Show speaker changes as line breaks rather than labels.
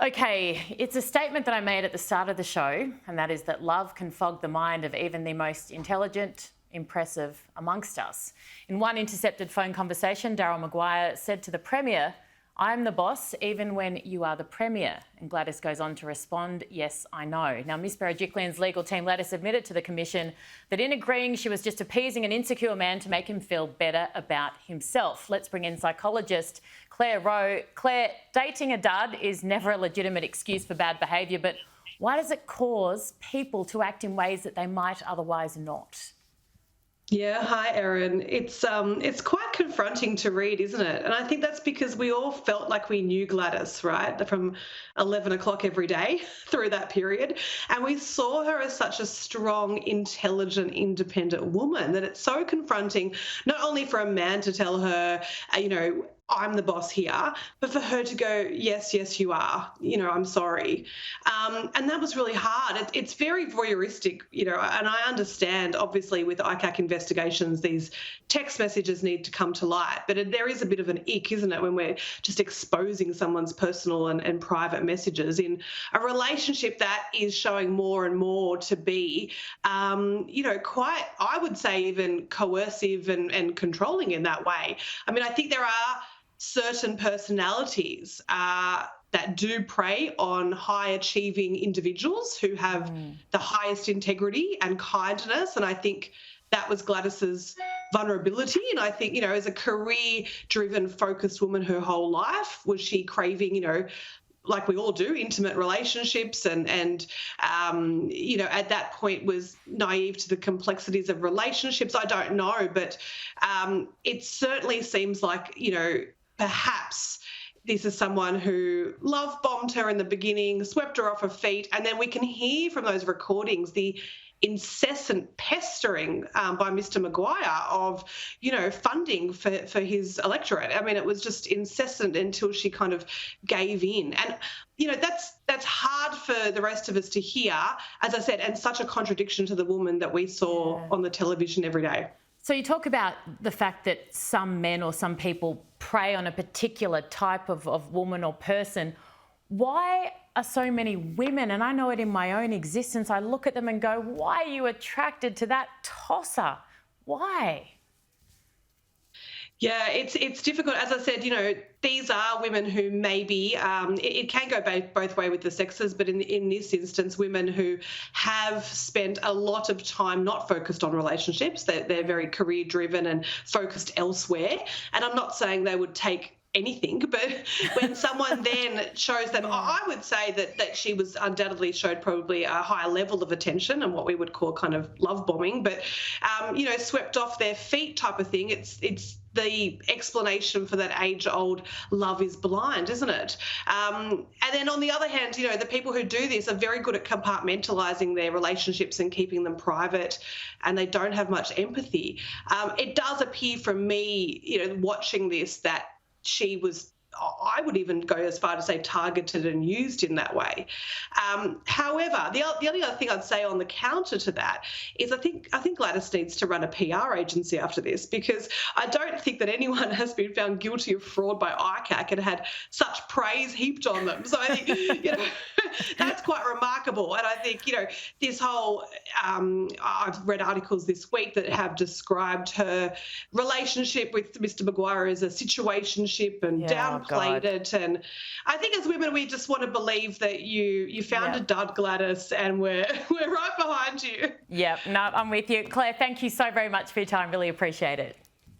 Okay, it's a statement that I made at the start of the show, and that is that love can fog the mind of even the most intelligent, impressive amongst us. In one intercepted phone conversation, Daryl Maguire said to the Premier, "I'm the boss even when you are the Premier." And Gladys goes on to respond, "Yes, I know." Now, Miss Berejiklian's legal team Gladys admitted to the Commission that in agreeing she was just appeasing an insecure man to make him feel better about himself. Let's bring in psychologist Claire Rowe. Claire, dating a dud is never a legitimate excuse for bad behaviour, but why does it cause people to act in ways that they might otherwise not?
Yeah, hi Erin. It's quite confronting to read, isn't it? And I think that's because we all felt like we knew Gladys, right, from 11 o'clock every day through that period. And we saw her as such a strong, intelligent, independent woman that it's so confronting, not only for a man to tell her, I'm the boss here, but for her to go, yes, you are, I'm sorry. And that was really hard. It's very voyeuristic, and I understand, obviously, with ICAC investigations, these text messages need to come to light, but there is a bit of an ick, isn't it, when we're just exposing someone's personal and private messages in a relationship that is showing more and more to be, quite, I would say, even coercive and controlling in that way. I mean, I think there are certain personalities that do prey on high-achieving individuals who have the highest integrity and kindness, and I think that was Gladys's vulnerability. And I think, as a career-driven, focused woman her whole life, was she craving, like we all do, intimate relationships and at that point was naive to the complexities of relationships? I don't know, but it certainly seems like, perhaps this is someone who love bombed her in the beginning, swept her off her feet, and then we can hear from those recordings the incessant pestering by Mr. Maguire of, funding for his electorate. I mean, it was just incessant until she kind of gave in. And, that's hard for the rest of us to hear, as I said, and such a contradiction to the woman that we saw on the television every day.
So you talk about the fact that some men or some people prey on a particular type of woman or person. Why are so many women, and I know it in my own existence, I look at them and go, why are you attracted to that tosser? Why?
Yeah, it's difficult. As I said, these are women who maybe, it can go both ways with the sexes, but in this instance, women who have spent a lot of time not focused on relationships. They're very career-driven and focused elsewhere. And I'm not saying they would take anything, but when someone then shows them, I would say that she was undoubtedly showed probably a higher level of attention and what we would call kind of love bombing, but swept off their feet type of thing. It's the explanation for that age-old love is blind, isn't it? And then on the other hand, the people who do this are very good at compartmentalising their relationships and keeping them private, and they don't have much empathy. It does appear from me, watching this, that she was, I would even go as far to say, targeted and used in that way. However, the only other thing I'd say on the counter to that is I think Gladys needs to run a PR agency after this, because I don't think that anyone has been found guilty of fraud by ICAC and had such praise heaped on them. So I think, that's quite remarkable. And I think, this whole, I've read articles this week that have described her relationship with Mr. Maguire as a situationship and downplayed it. And I think as women, we just want to believe that you found a dud, Gladys, and we're right behind you.
Yep, no, I'm with you. Claire, thank you so very much for your time. Really appreciate it.